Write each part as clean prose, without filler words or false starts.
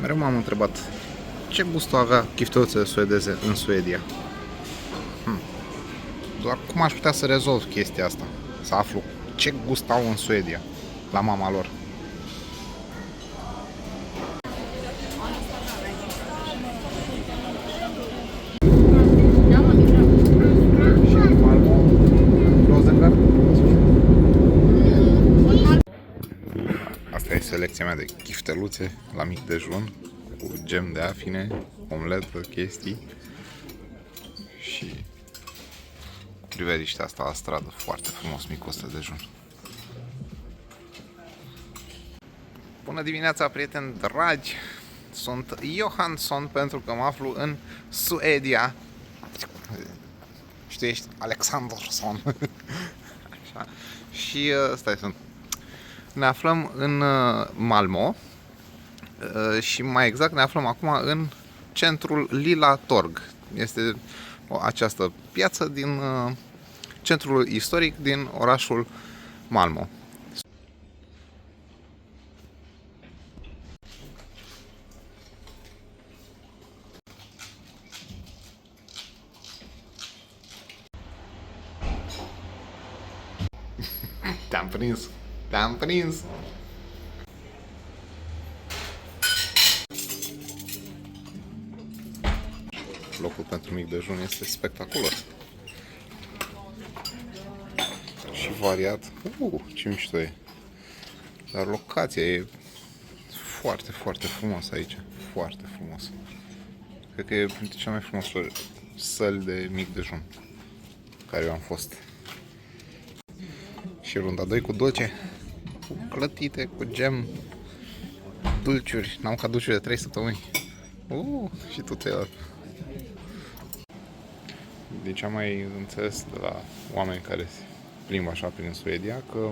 Mereu m-am întrebat ce gust avea chifteluțele suedeze în Suedia. Doar cum aș putea să rezolv chestia asta? Să aflu ce gust au în Suedia, la mama lor. Asta e selecția mea de chifteluțe la mic dejun, cu gem de afine, omletă, chestii și priveliștea asta la stradă, foarte frumos, micul ăsta dejun. Bună dimineața, prieteni dragi! Sunt Johansson pentru că mă aflu în Suedia. Știi, ești Alexandersson. Așa. Și stai să... Ne aflăm în Malmö și mai exact ne aflăm acum în centrul Lilla Torg. Este această piață din centrul istoric din orașul Malmö. Te-am prins! Te-am prins! Locul pentru mic dejun este spectaculos și variat. Ce mișto e! Dar locația e foarte, foarte frumos aici. Foarte frumos. Cred că e printre cele mai frumoase săli de mic dejun care eu am fost. Și runda 2 cu dulce, cu clătite, cu gem, dulciuri. N-am mâncat dulciuri de 3 săptămâni. Și tot el. Din ce am mai înțeles de la oameni care se plimbă așa prin Suedia, că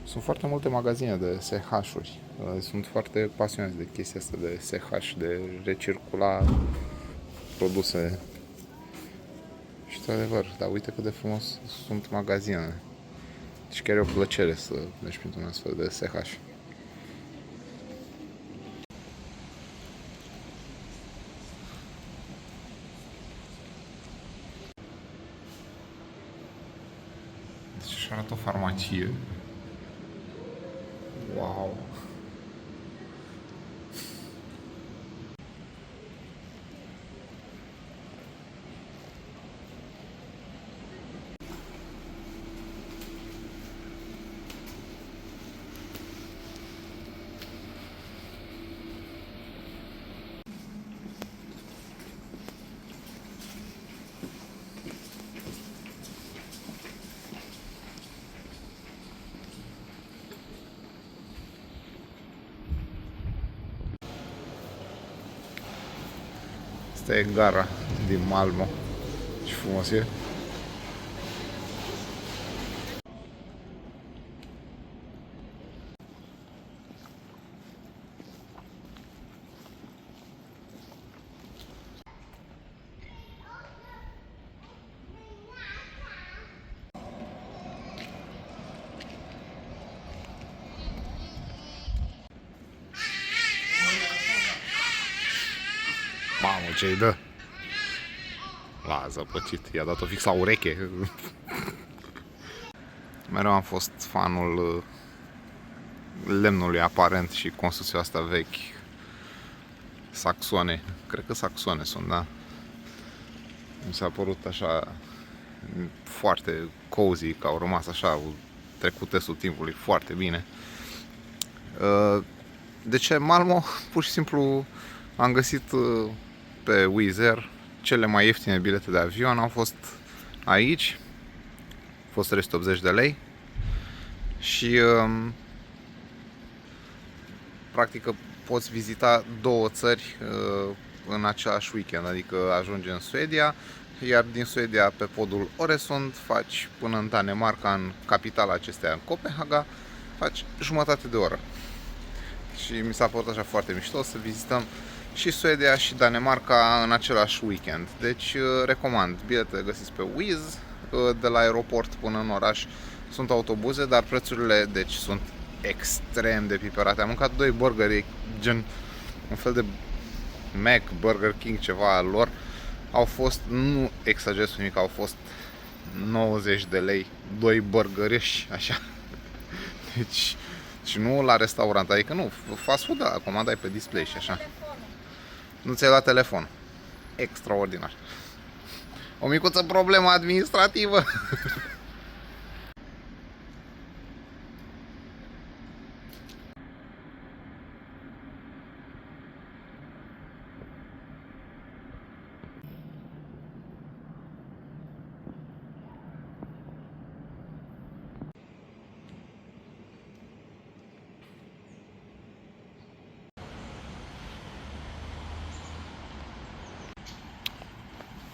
sunt foarte multe magazine de SH-uri. Sunt foarte pasionați de chestia asta de SH, de recircula produse. Și de adevăr, dar uite cât de frumos sunt magazinele. Și chiar e o plăcere să mergi printr-un astfel de SH. Deci așa arată o farmacie. Wow! Asta e gara din Malmö. Ce frumos e! Mamă, ce-i dă! L-a zăpăcit, i-a dat-o fix la ureche. Mereu am fost fanul lemnului aparent și construcția asta vechi. Saxone, cred că saxone sunt, da? Mi s-a părut așa foarte cozy, că au rămas așa, au trecut testul timpului foarte bine. De ce Malmö? Pur și simplu am găsit pe Wizz Air cele mai ieftine bilete de avion, au fost aici, a fost 380 de lei și practic poți vizita două țări în același weekend, adică ajungi în Suedia, iar din Suedia pe podul Oresund faci până în Danemarca, în capitala acesteia, în Copenhaga, faci jumătate de oră. Și mi s-a părut așa foarte mișto să vizităm și Suedia și Danemarca în același weekend. Deci recomand, biletele găsiți pe Wizz, de la aeroport până în oraș sunt autobuze, dar prețurile deci sunt extrem de piperate. Am mâncat 2 burgeri gen un fel de Mac, Burger King, ceva al lor, au fost, nu exagerez nimic, au fost 90 de lei, 2 burgeriși, așa. Deci, și nu la restaurant, adică nu, fast food, da, comandai pe display și așa. Nu ți-ai luat telefon. Extraordinar. O micuță problemă administrativă.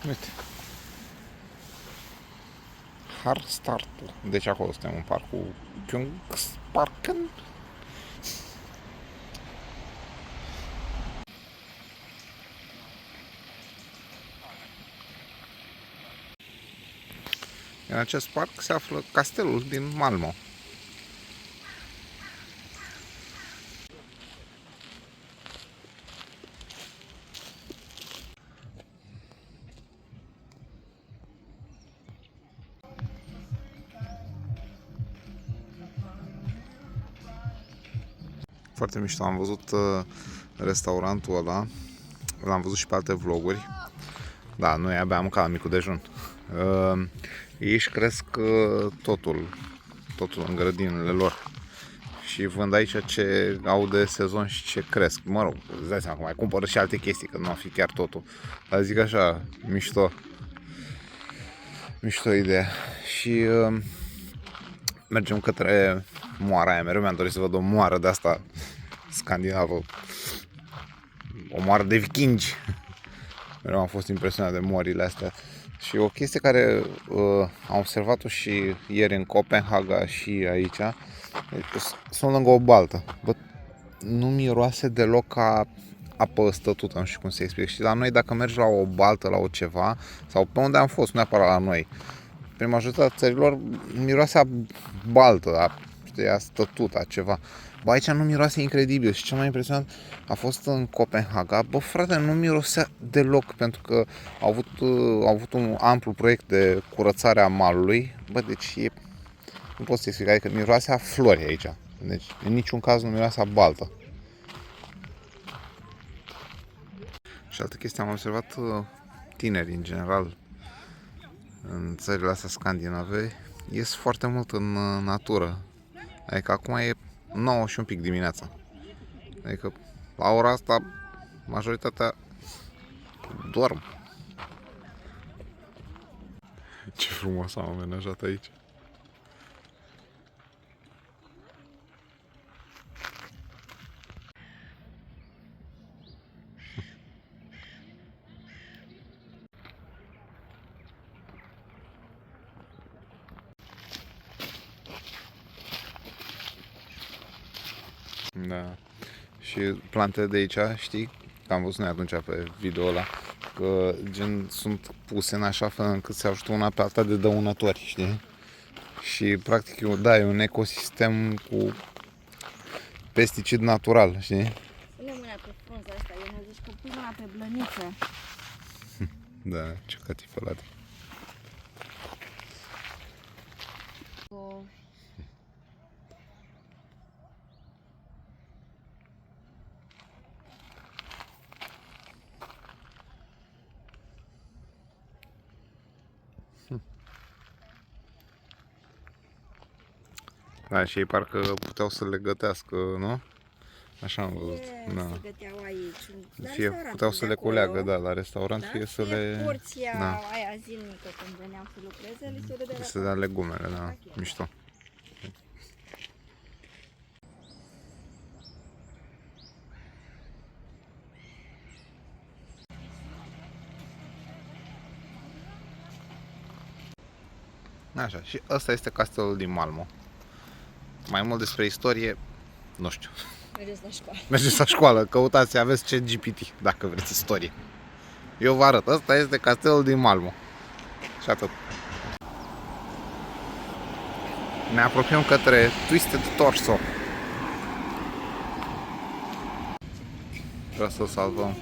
Uite. Harstartul. Deci acolo suntem în parcul Kungsparken. În acest parc se află castelul din Malmö. Foarte mișto, am văzut restaurantul ăla, l-am văzut și pe alte vloguri. Da, noi abia am mâncat micul dejun. Ei își cresc totul în grădinile lor. Și vând aici ce au de sezon și ce cresc. Mă rog, îți dai seama că mai cumpără și alte chestii, că nu a fi chiar totul. Dar zic așa, mișto. Mișto ideea. Și mergem către moara aia. Mereu mi-am dorit să văd o moară de asta scandinavă. O moară de vikingi. Mereu am fost impresionat de morile astea. Și o chestie care am observat-o și ieri în Copenhaga și aici, sunt lângă o baltă. Bă, nu miroase deloc ca apă stătută, nu știu cum să explic. Și la noi, dacă mergi la o baltă, la o ceva, sau pe unde am fost, nu neapărat la noi, prin majoritatea țărilor miroase a baltă, a stătută, a ceva. Bă, aici nu miroase incredibil și cel mai impresionant a fost în Copenhaga. Bă, frate, nu mirosea deloc, pentru că au avut un amplu proiect de curățare a malului. Bă, deci nu pot să explic, adică miroase a flori aici. Deci în niciun caz nu miroase a baltă. Și altă chestie, am observat tineri în general în țările astea scandinave ies foarte mult în natură. Adică acum e 9 și un pic dimineața. Adică la ora asta majoritatea dorm. Ce frumos am amenajat aici. Da. Și plantele de aici, știi, că am văzut noi atunci pe video ăla, că gen sunt puse în așa fel încât se ajută una pe alta de dăunători, știi? Și practic, da, e un ecosistem cu pesticid natural, știi? Pune mâna pe frunza asta, eu mă zici că pui mâna pe blăniță. Da, ce catifălate. Da, și ei parcă puteau să le gătească, nu? Așa am văzut. Da. Se găteau aici. Fie puteau să le culeagă, da, la restaurant, da? fie să le... Porția da, aia zilnică când veneau să lucreze, li se dădea să dea legumele, da, mișto. Așa, și ăsta este castelul din Malmö. Mai mult despre istorie, nu știu. Mergeți la școală. Mergeți la școală, căutați, aveți ChatGPT, dacă vreți istorie. Eu vă arăt, ăsta este castelul din Malmö. Și atât. Ne apropiem către Twisted Torso. Vrea să-l salvăm.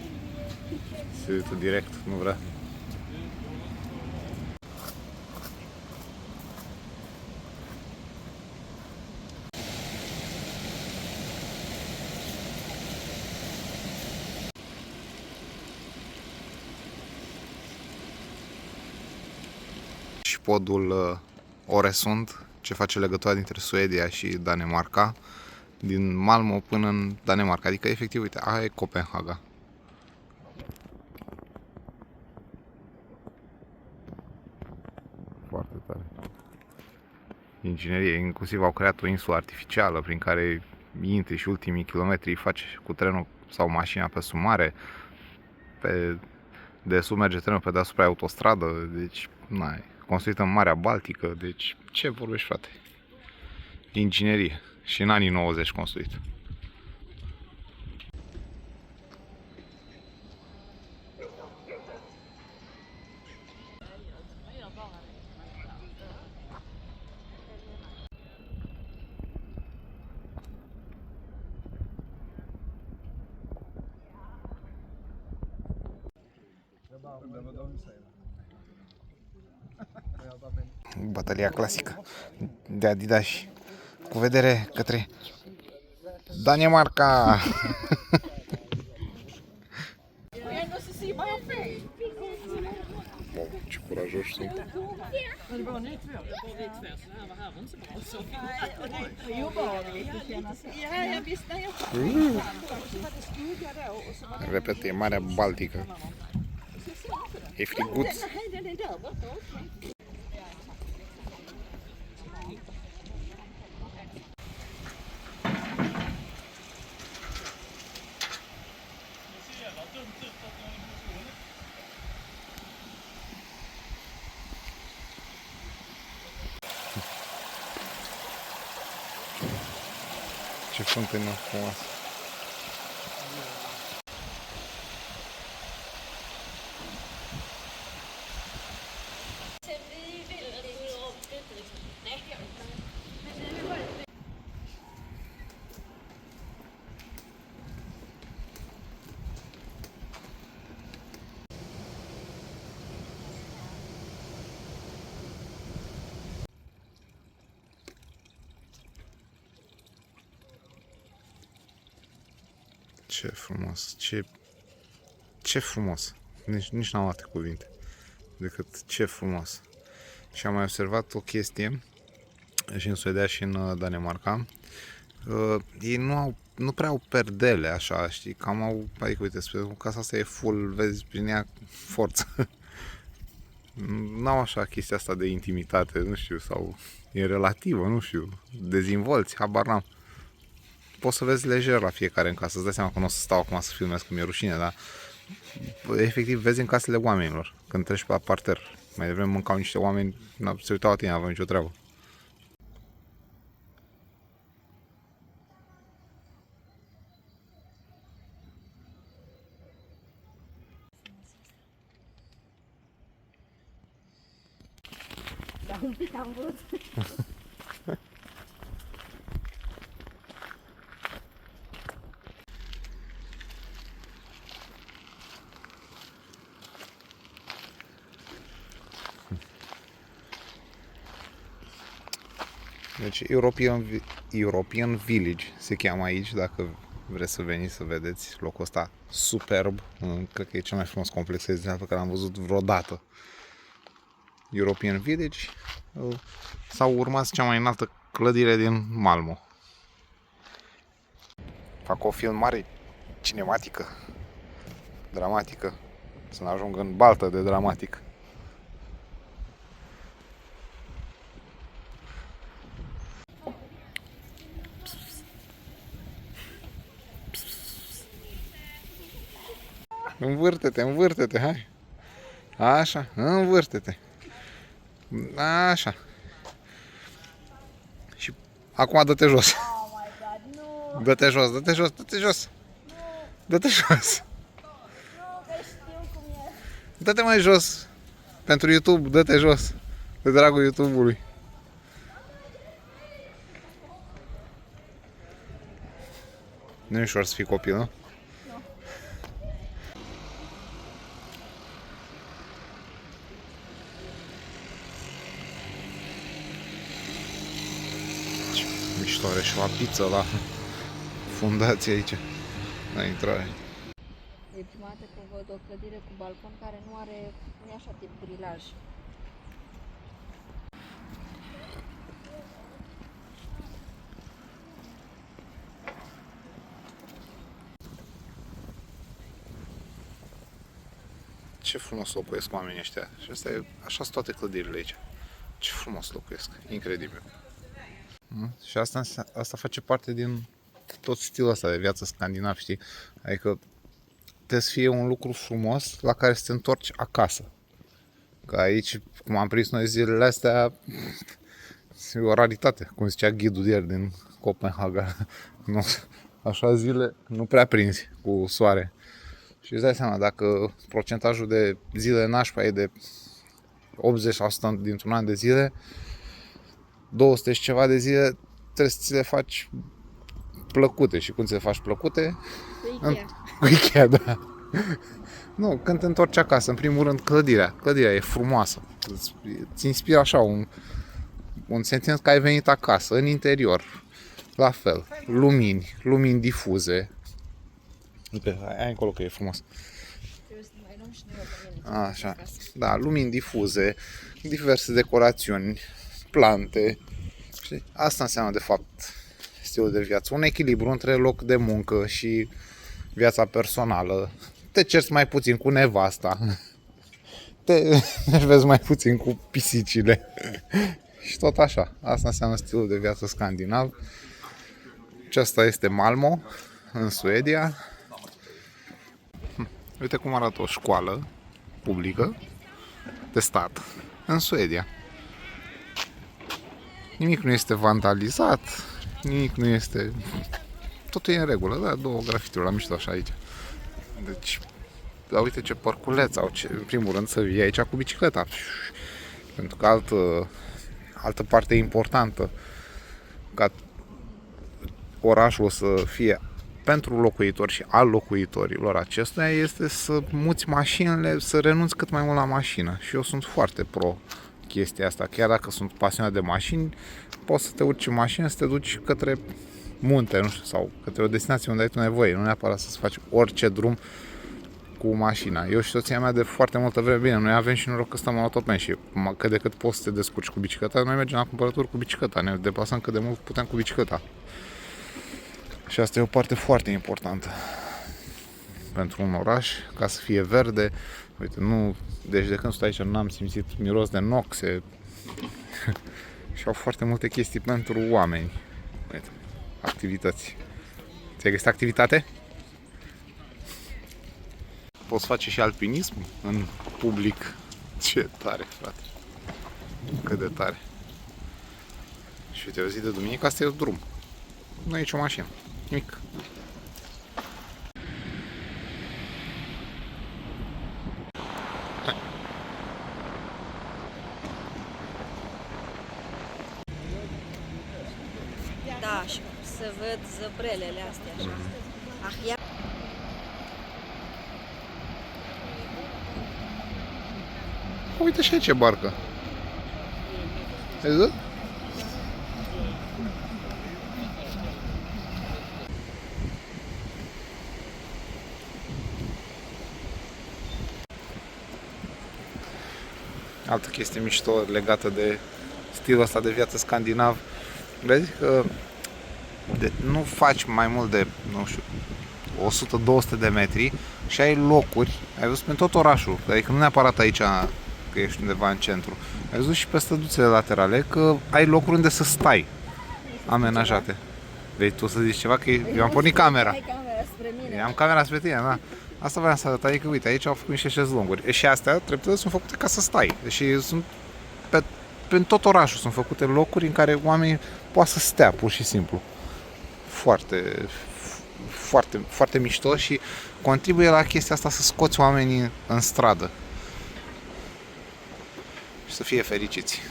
Se uită direct, nu vrea. Și podul Oresund, ce face legătura dintre Suedia și Danemarca, din Malmö până în Danemarca. Adică, efectiv, uite, aia e Copenhaga. Foarte tare. Inginerie, inclusiv au creat o insulă artificială prin care intri și ultimii kilometri îi faci cu trenul sau mașina pe sub mare. De sub merge trenul pe deasupra autostradă, deci, construită în Marea Baltică, deci, ce vorbești, frate? Inginerie. Și în anii 90 construit. Bătălia clasică de Adidas cu vedere către Danemarca. Ce curajoși sunt. Repet, e Marea Baltică. E friguț. Ce fântână frumoasă. Ce frumos, ce frumos. Nici n-am alte cuvinte decât ce frumos. Și am mai observat o chestie și în Suedia și în Danemarca. Ei nu prea au perdele așa, știi, cam au, adică uite, casa asta e full, vezi prin ea forță. N-au așa chestia asta de intimitate, nu știu, sau e relativă, nu știu, dezvolți, habar n-am. Poți să vezi lejer la fiecare în casă, îți dai seama că nu o să stau acum să filmez, că mi-e rușine, dar efectiv vezi în casele oamenilor, când treci pe la parter. Mai devreme mâncau niște oameni, se uitau la tine, n-aveau nicio treabă. Da, un pic am vrut. Deci European Village se cheamă aici, dacă vreți să veniți să vedeți locul ăsta superb. Cred că e cel mai frumos complex rezidențial pe care l-am văzut vreodată. European Village. Sau urmați cea mai înaltă clădire din Malmö. Fac o filmare cinematică, dramatică, să ne ajung în baltă de dramatic. Învârte-te, învârte-te, hai. Așa, învârte-te. Așa. Și acum dă-te jos. Oh my god, nu! Dă-te jos, dă-te jos, dă-te jos. Dă-te jos. Nu, că știu cum e. Dă-te mai jos. Pentru YouTube, dă-te jos. De dragul YouTube-ului. Nu e ușor să fii copil, nu? Nu. restaurare și o pizza la fundație aici, la intrare. E prima dată când văd o clădire cu balcon care nu are, nu e așa tip grilaj. Ce frumos locuiesc oamenii ăștia. Și asta e, așa sunt toate clădirile aici. Ce frumos locuiesc. Incredibil. Și asta face parte din tot stilul ăsta de viață scandinav, știi? Adică trebuie să fie un lucru frumos la care să te întorci acasă. Că aici, cum am prins noi zilele astea, e o raritate, cum zicea ghidul de ieri din Copenhaga. Nu, așa zile nu prea prinzi cu soare. Și îți dai seama, dacă procentajul de zile nașpa e de 80% dintr-un an de zile, 200 și ceva de zile trebuie să ți le faci plăcute. Și cum ți le faci plăcute? Cu Ikea. Cu Ikea, da. Nu, când te întorci acasă, în primul rând clădirea. Clădirea e frumoasă. Îți inspiră așa un sentiment că ai venit acasă, în interior. La fel, lumini difuze. Uite, hai încolo că e frumos. Trebuie să mai luăm și noi o pământ. Așa, da, lumini difuze, diverse decorațiuni, plante. Știi? Asta înseamnă, de fapt, stilul de viață. Un echilibru între loc de muncă și viața personală. Te cerți mai puțin cu nevasta. Te vezi mai puțin cu pisicile. Și tot așa. Asta înseamnă stilul de viață scandinav. Aceasta este Malmö, în Suedia. Uite cum arată o școală publică de stat în Suedia. Nimic nu este vandalizat, nimic nu este... Totul e în regulă, da, două grafituri la mișto așa aici. Deci, da, uite ce parculeț au, în primul rând să vii aici cu bicicleta. Pentru că altă parte importantă ca orașul să fie pentru locuitori și al locuitorilor acestuia este să muți mașinile, să renunți cât mai mult la mașină. Și eu sunt foarte pro chestia asta. Chiar dacă sunt pasionat de mașini, poți să te urci în mașină, să te duci către munte, nu știu, sau către o destinație unde ai tu nevoie, nu neapărat să faci orice drum cu mașina. Eu și soția mea de foarte multă vreme, bine, noi avem și noroc că stăm în autopen și cât de cât poți să te descurci cu bicicleta, noi mergem la cumpărături cu bicicleta, ne deplasăm cât de mult putem cu bicicleta. Și asta e o parte foarte importantă pentru un oraș, ca să fie verde. Uite, nu, deci de când sunt aici n-am simțit miros de noxe și au foarte multe chestii pentru oameni. Uite, activități. Ți-ai găsit activitate? Poți face și alpinism în public. Ce tare, frate. Cât de tare. Și uite, o zi de duminică, asta e un drum. Nu e nicio mașină. Nimic. Da, și să văd zăbrelele astea așa. Ah, ia. Uite și aici e barcă. Ai văzut? Altă chestie mișto legată de stilul ăsta de viață scandinav. Vezi că nu faci mai mult de, nu știu, 100-200 de metri și ai locuri, ai văzut în tot orașul, adică nu neapărat aici că ești undeva în centru. Ai văzut și pe străduțele laterale că ai locuri unde să stai, amenajate. Vrei tu să zici ceva? Că eu am pornit camera. Ai camera spre mine. Eu am camera spre tine, da. Asta vreau să arăt, adică uite, aici au făcut niște șezlonguri. Și astea treptele sunt făcute ca să stai. Deși sunt pe tot orașul sunt făcute locuri în care oamenii poate să stea, pur și simplu. Foarte, foarte, foarte mișto și contribuie la chestia asta să scoți oamenii în stradă. Și să fie fericiți.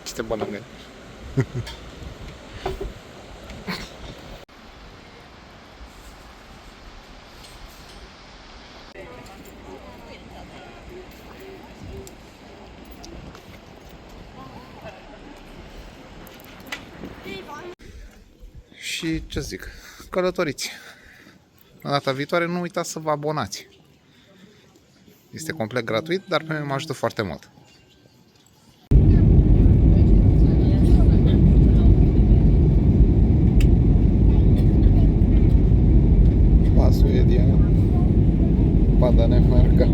Ce te bălângă. și ce zic, călătoriți. În data viitoare nu uitați să vă abonați. Este complet gratuit, dar pe mine mă ajută foarte mult. Pa Suedia, pa Danemarca.